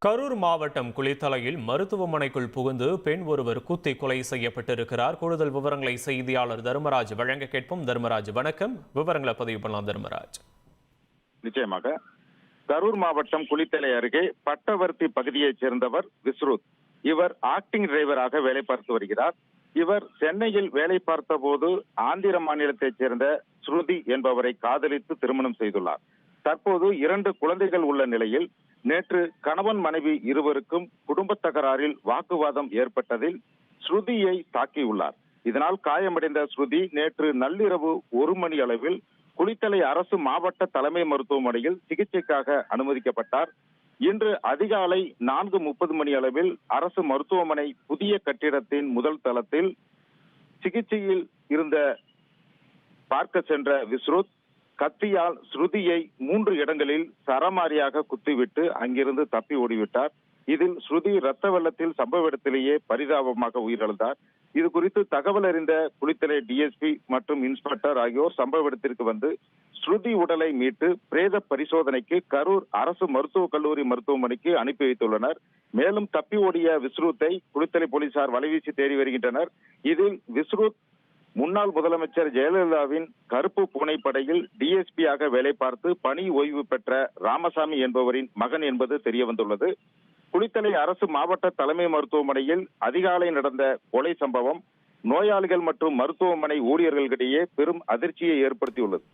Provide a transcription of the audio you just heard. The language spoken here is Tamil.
கரூர் மாவட்டம் குளித்தலையில் மருத்துவமனைக்குள் புகுந்து பெண் ஒருவர் குத்தி கொலை செய்யப்பட்டிருக்கிறார். கூடுதல் விவரங்களை செய்தியாளர் தர்மராஜ் வழங்க கேட்போம். தர்மராஜ், வணக்கம். விவரங்களை பதிவு பண்ணலாம் தர்மராஜ். நிச்சயமாக. கரூர் மாவட்டம் குளித்தலை அருகே பட்டவர்த்தி பகுதியைச் சேர்ந்தவர் விஸ்ருத். இவர் ஆக்டிங் டிரைவராக வேலை பார்த்து வருகிறார். இவர் சென்னையில் வேலை பார்த்த போது ஆந்திர மாநிலத்தைச் சேர்ந்த ஸ்ருதி என்பவரை காதலித்து திருமணம் செய்துள்ளார். தற்போது 2 குழந்தைகள் உள்ள நிலையில் நேற்று கணவன் மனைவி இருவருக்கும் குடும்ப தகராறில் வாக்குவாதம் ஏற்பட்டதில் ஸ்ருதியை தாக்கியுள்ளார். இதனால் காயமடைந்த ஸ்ருதி நேற்று நள்ளிரவு 1 மணி அளவில் குளித்தலை அரசு மாவட்ட தலைமை மருத்துவமனையில் சிகிச்சைக்காக அனுமதிக்கப்பட்டார். இன்று அதிகாலை 4:30 மணி அளவில் அரசு மருத்துவமனை புதிய கட்டிடத்தின் முதல் தளத்தில் சிகிச்சையில் இருந்த பார்க்க சென்ற விஸ்ருத் கத்தியால் ஸ்ருதியை 3 இடங்களில் சரமாரியாக குத்திவிட்டு அங்கிருந்து தப்பி ஓடிவிட்டார். இதில் ஸ்ருதி ரத்த வெள்ளத்தில் சம்பவ இடத்திலேயே பரிதாபமாக உயிரிழந்தார். இது குறித்து தகவல் அறிந்த குளித்தலை டிஎஸ்பி மற்றும் இன்ஸ்பெக்டர் ஆகியோர் சம்பவ இடத்திற்கு வந்து ஸ்ருதி உடலை மீட்டு பிரேத பரிசோதனைக்கு கரூர் அரசு மருத்துவக் கல்லூரி மருத்துவமனைக்கு அனுப்பி வைத்துள்ளனர். மேலும் தப்பி ஓடிய விஸ்ருத்தை குளித்தலை போலீசார் வலைவீசி தேடி வருகின்றனர். இதில் விஸ்ருத் முன்னாள் முதலமைச்சர் ஜெயலலிதாவின் கருப்பு பூனைப்படையில் டிஎஸ்பியாக வேலை பார்த்து பணி ஓய்வு பெற்ற ராமசாமி என்பவரின் மகன் என்பது தெரியவந்துள்ளது. குளித்தலை அரசு மாவட்ட தலைமை மருத்துவமனையில் அதிகாலை நடந்த கொலை சம்பவம் நோயாளிகள் மற்றும் மருத்துவமனை ஊழியர்களிடையே பெரும் அதிர்ச்சியை ஏற்படுத்தியுள்ளது.